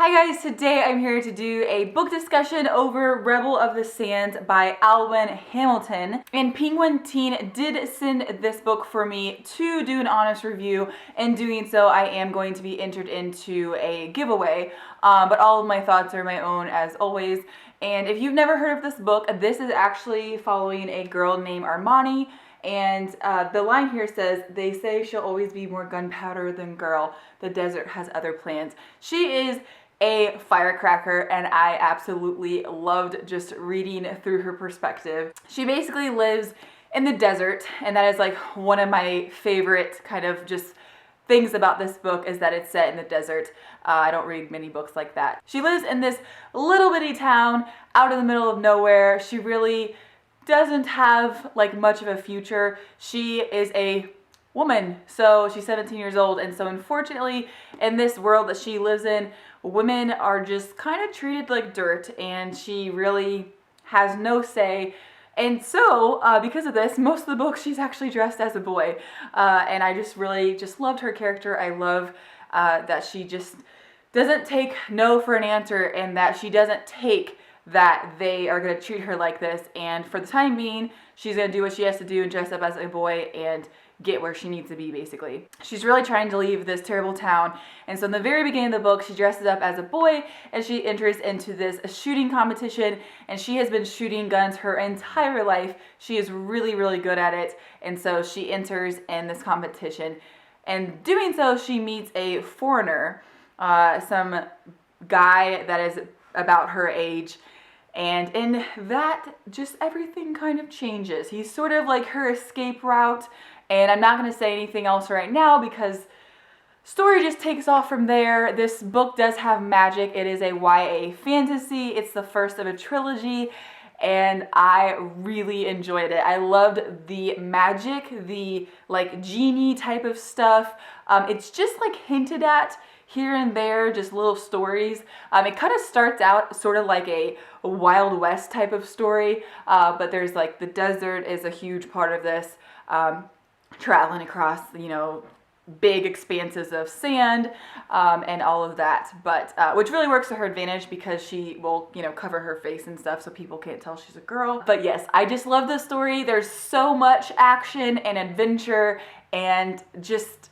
Hi guys, today I'm here to do a book discussion over Rebel of the Sands by Alwyn Hamilton. And Penguin Teen did send this book for me to do an honest review. In doing so, I am going to be entered into a giveaway, but all of my thoughts are my own as always. And if you've never heard of this book, this is actually following a girl named Armani. And the line here says, "They say she'll always be more gunpowder than girl. The desert has other plans." She is a firecracker, and I absolutely loved just reading through her perspective. She basically lives in the desert, and that is like one of my favorite kind of just things about this book is that it's set in the desert. I don't read many books like that. She lives in this little bitty town out in the middle of nowhere. She really doesn't have like much of a future. She is a woman, so she's 17 years old, and so unfortunately in this world that she lives in, women are just kind of treated like dirt, and she really has no say. And so because of this, most of the book she's actually dressed as a boy, and I just really loved her character. I love that she just doesn't take no for an answer, and that she doesn't take that they are going to treat her like this, and for the time being she's going to do what she has to do and dress up as a boy and get where she needs to be. Basically, she's really trying to leave this terrible town, and so in the very beginning of the book she dresses up as a boy and she enters into this shooting competition, and she has been shooting guns her entire life. She is really good at it, and so she enters in this competition, and doing so she meets a foreigner, some guy that is about her age. And in that, just everything kind of changes. He's sort of like her escape route, and I'm not going to say anything else right now because story just takes off from there. This book does have magic. It is a YA fantasy. It's the first of a trilogy, and I really enjoyed it. I loved the magic, the like genie type of stuff. It's just like hinted at here and there, just little stories. It kind of starts out sort of like a Wild West type of story, but there's like the desert is a huge part of this, traveling across, big expanses of sand, and all of that, but which really works to her advantage because she will, cover her face and stuff so people can't tell she's a girl. But yes, I just love this story. There's so much action and adventure and just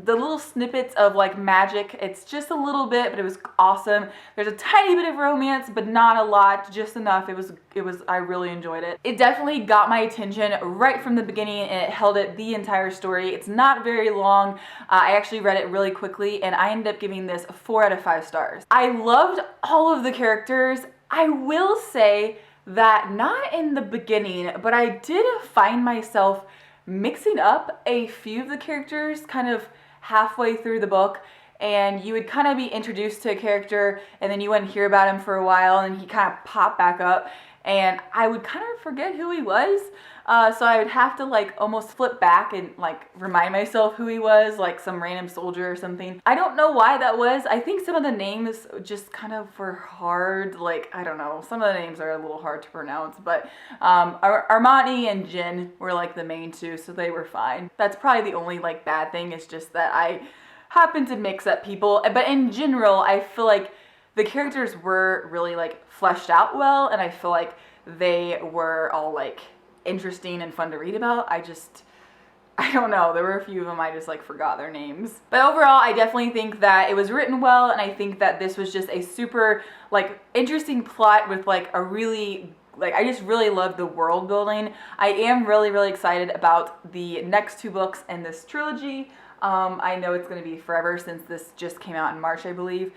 the little snippets of like magic. It's just a little bit, but it was awesome. There's a tiny bit of romance, but not a lot, just enough. I really enjoyed it. It definitely got my attention right from the beginning, and it held it the entire story. It's not very long. I actually read it really quickly, and I ended up giving this 4 out of 5 stars. I loved all of the characters. I will say that not in the beginning, but I did find myself mixing up a few of the characters kind of halfway through the book, and you would kind of be introduced to a character and then you wouldn't hear about him for a while, and he kind of popped back up, and I would kind of forget who he was. So I would have to like almost flip back and like remind myself who he was, like some random soldier or something. I don't know why that was. I think some of the names just kind of were hard. Like, I don't know. Some of the names are a little hard to pronounce, but Armani and Jin were like the main two, so they were fine. That's probably the only like bad thing, is just that I happen to mix up people. But in general, I feel like the characters were really like fleshed out well, and I feel like they were all like interesting and fun to read about. I don't know, there were a few of them I just like forgot their names. But overall, I definitely think that it was written well, and I think that this was just a super like interesting plot with like a really I just really love the world building. I am really excited about the next 2 books in this trilogy. I know it's going to be forever since this just came out in March, I believe,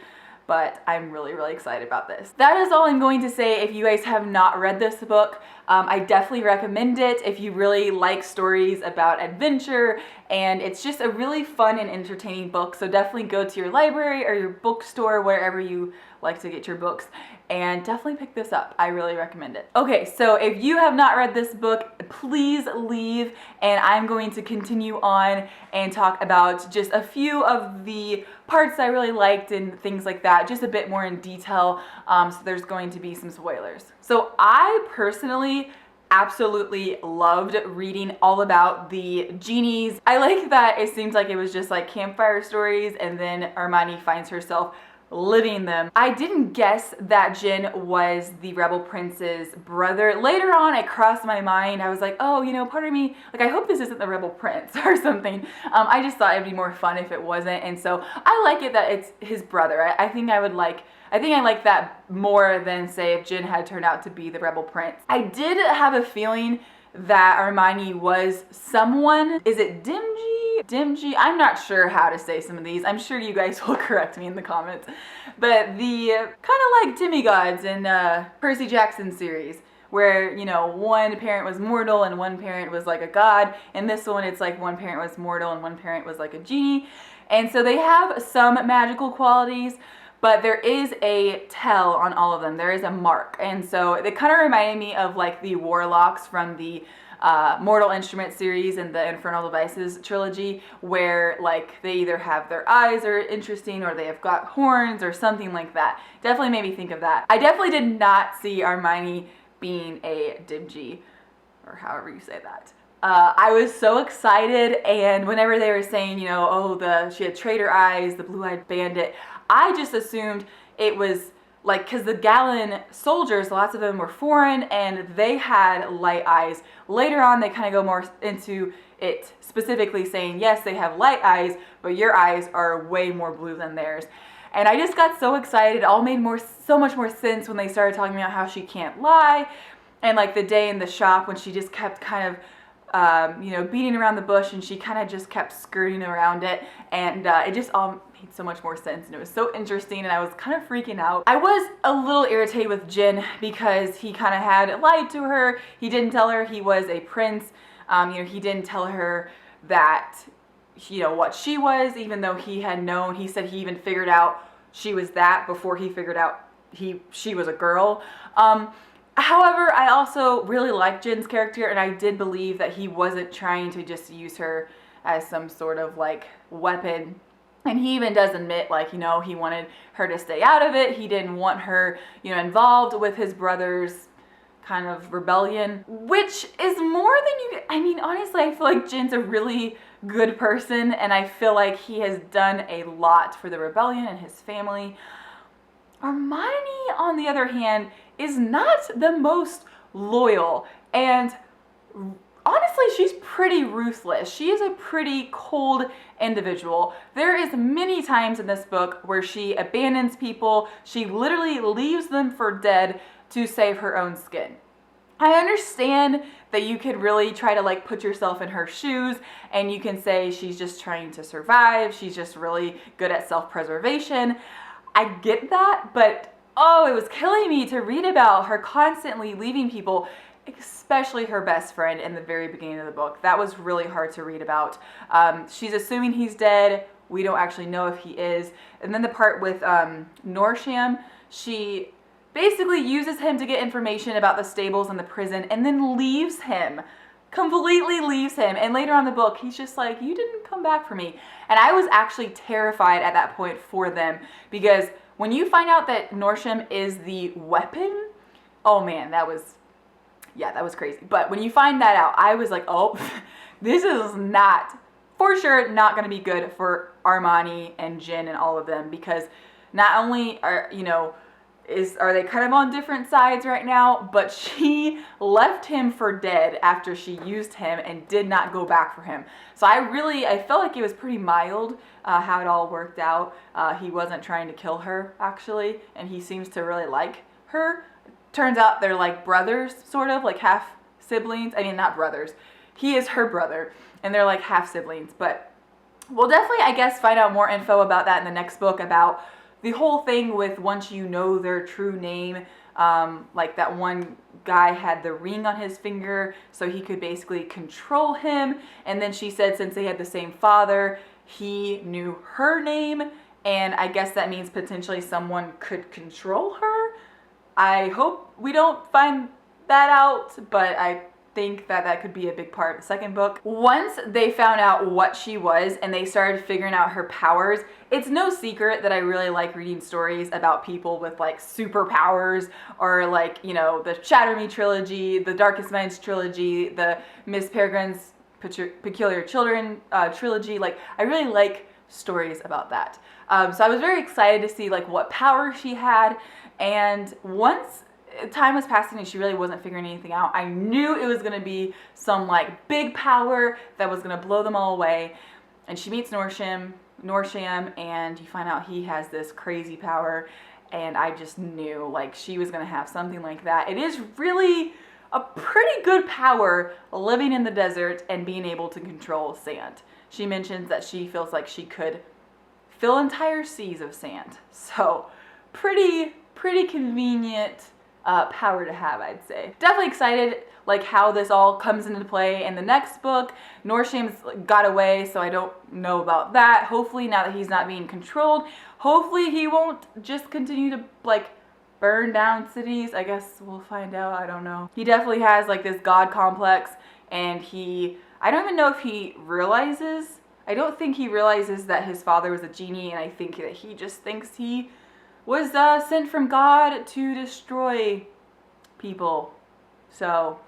but I'm really excited about this. That is all I'm going to say. If you guys have not read this book, I definitely recommend it if you really like stories about adventure, and it's just a really fun and entertaining book. So definitely go to your library or your bookstore, wherever you like to get your books, and definitely pick this up. I really recommend it. Okay, so if you have not read this book, please leave, and I'm going to continue on and talk about just a few of the parts I really liked and things like that, just a bit more in detail, so there's going to be some spoilers. So I personally absolutely loved reading all about the genies. I like that it seems like it was just like campfire stories, and then Armani finds herself living them. I didn't guess that Jin was the rebel prince's brother. Later on, it crossed my mind. I was like, oh, you know, part of me, like, I hope this isn't the rebel prince or something. I just thought it'd be more fun if it wasn't. And so I like it that it's his brother. I think I like that more than, say, if Jin had turned out to be the rebel prince. I did have a feeling that Hermione was someone. Is it Dimgy? I'm not sure how to say some of these. I'm sure you guys will correct me in the comments. But the kind of like demigods in Percy Jackson series, where, you know, one parent was mortal and one parent was like a god. And this one, it's like one parent was mortal and one parent was like a genie. And so they have some magical qualities, but there is a tell on all of them. There is a mark. And so it kind of reminded me of like the warlocks from the Mortal Instrument series and the Infernal Devices trilogy, where like they either have their eyes are interesting or they have got horns or something like that. Definitely made me think of that. I definitely did not see Hermione being a Dimgy, or however you say that. I was so excited, and whenever they were saying, you know, oh, she had traitor eyes, the blue-eyed bandit, I just assumed it was like, because the Gallon soldiers, lots of them were foreign, and they had light eyes. Later on, they kind of go more into it, specifically saying, yes, they have light eyes, but your eyes are way more blue than theirs. And I just got so excited. It all made so much more sense when they started talking about how she can't lie, and like the day in the shop when she just kept kind of you know, beating around the bush, and she kind of just kept skirting around it, and it just all made so much more sense, and it was so interesting, and I was kind of freaking out. I was a little irritated with Jin because he kind of had lied to her. He didn't tell her he was a prince. You know, he didn't tell her that, you know, what she was, even though he had known. He said he even figured out she was that before he figured out she was a girl. However, I also really liked Jin's character, and I did believe that he wasn't trying to just use her as some sort of like weapon. And he even does admit, like, you know, he wanted her to stay out of it. He didn't want her, you know, involved with his brother's kind of rebellion, which is more than you, I mean, honestly, I feel like Jin's a really good person, and I feel like he has done a lot for the rebellion and his family. Hermione, on the other hand, is not the most loyal, and honestly, she's pretty ruthless. She is a pretty cold individual. There is many times in this book where she abandons people. She literally leaves them for dead to save her own skin. I understand that you could really try to like put yourself in her shoes, and you can say she's just trying to survive. She's just really good at self-preservation. I get that, but oh, it was killing me to read about her constantly leaving people, especially her best friend in the very beginning of the book. That was really hard to read about. She's assuming he's dead. We don't actually know if he is. And then the part with Norsham, she basically uses him to get information about the stables and the prison, and then leaves him. Completely leaves him. And later on in the book, he's just like, you didn't come back for me. And I was actually terrified at that point for them, because when you find out that Norsham is the weapon, oh man, that was crazy. But when you find that out, I was like, oh, this is not, for sure, not going to be good for Hermione and Jin and all of them, because not only are, you know, are they kind of on different sides right now, but she left him for dead after she used him and did not go back for him. So I felt like it was pretty mild how it all worked out. He wasn't trying to kill her, actually, and he seems to really like her. Turns out they're like brothers, sort of, like half siblings. I mean, not brothers. He is her brother, and they're like half siblings. But we'll definitely, I guess, find out more info about that in the next book, about the whole thing with once you know their true name. Like that one guy had the ring on his finger, so he could basically control him. And then she said since they had the same father, he knew her name. And I guess that means potentially someone could control her. I hope we don't find that out, but I think that could be a big part of the second book. Once they found out what she was and they started figuring out her powers, it's no secret that I really like reading stories about people with like superpowers, or like, you know, the Shatter Me trilogy, the Darkest Minds trilogy, the Miss Peregrine's Peculiar Children trilogy. Like, I really like stories about that. So I was very excited to see like what power she had, and once time was passing and she really wasn't figuring anything out, I knew it was going to be some like big power that was going to blow them all away. And she meets Norsham, and you find out he has this crazy power, and I just knew like she was going to have something like that. It is really a pretty good power living in the desert and being able to control sand. She mentions that she feels like she could fill entire seas of sand. So pretty convenient power to have, I'd say. Definitely excited like how this all comes into play in the next book. Norsham's got away, so I don't know about that. Hopefully now that he's not being controlled, hopefully he won't just continue to like burn down cities. I guess we'll find out. I don't know. He definitely has like this god complex, and I don't even know if he realizes, I don't think he realizes that his father was a genie, and I think that he just thinks he was sent from God to destroy people. So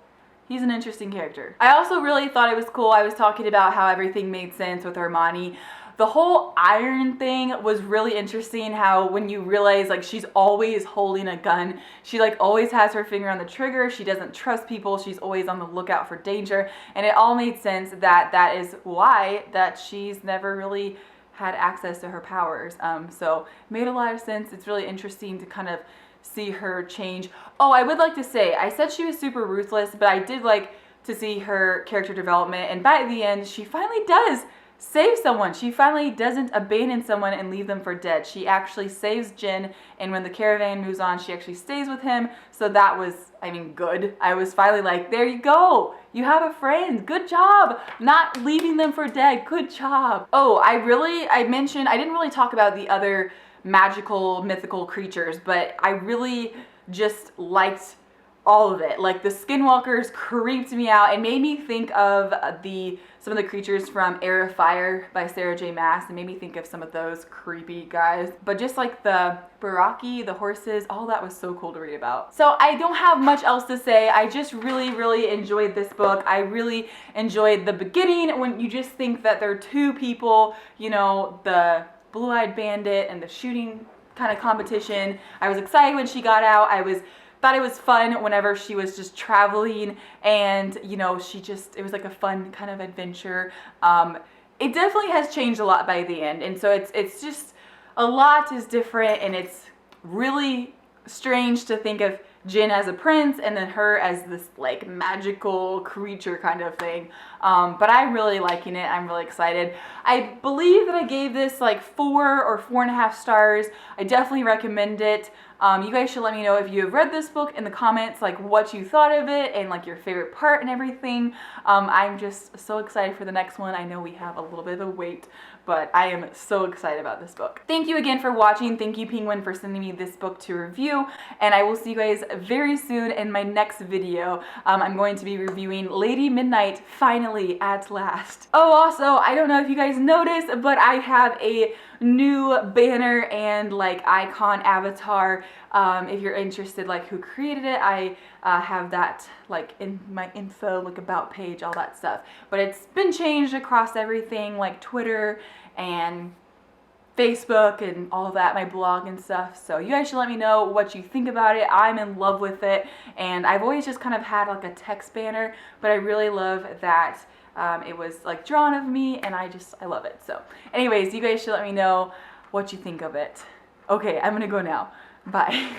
he's an interesting character. I also really thought it was cool. I was talking about how everything made sense with Hermione. The whole iron thing was really interesting, how when you realize like she's always holding a gun, she like always has her finger on the trigger, she doesn't trust people, she's always on the lookout for danger, and it all made sense that is why that she's never really had access to her powers. So it made a lot of sense. It's really interesting to kind of see her change. Oh, I would like to say, I said she was super ruthless, but I did like to see her character development, and by the end she finally does save someone. She finally doesn't abandon someone and leave them for dead. She actually saves Jin, and when the caravan moves on, she actually stays with him. So that was, I mean, good. I was finally like, there you go. You have a friend. Good job. Not leaving them for dead. Good job. Oh, I mentioned, I didn't really talk about the other magical, mythical creatures, but I really just liked all of it. Like the skinwalkers creeped me out. It made me think of some of the creatures from Air of Fire by Sarah J. Maas. It made me think of some of those creepy guys. But just like the Baraki, the horses, all that was so cool to read about. So I don't have much else to say. I just really enjoyed this book. I really enjoyed the beginning when you just think that there are two people, you know, the blue-eyed bandit and the shooting kind of competition. I was excited when she got out. Thought it was fun whenever she was just traveling, and you know, it was like a fun kind of adventure. It definitely has changed a lot by the end, and so it's just a lot is different, and it's really strange to think of Jin as a prince and then her as this like magical creature kind of thing. But I'm really liking it. I'm really excited. I believe that I gave this like 4 or 4.5 stars. I definitely recommend it. You guys should let me know if you have read this book in the comments, like what you thought of it and like your favorite part and everything. I'm just so excited for the next one. I know we have a little bit of a wait, but I am so excited about this book. Thank you again for watching. Thank you, Penguin, for sending me this book to review, and I will see you guys very soon in my next video. I'm going to be reviewing Lady Midnight, finally, at last. Oh, also, I don't know if you guys noticed, but I have a new banner and like icon avatar. If you're interested, like who created it, I have that like in my info, like about page, all that stuff. But it's been changed across everything, like Twitter and Facebook and all of that, my blog and stuff. So you guys should let me know what you think about it. I'm in love with it, and I've always just kind of had like a text banner, but I really love that it was like drawn of me, and I love it. So anyways, you guys should let me know what you think of it. Okay, I'm gonna go now. Bye.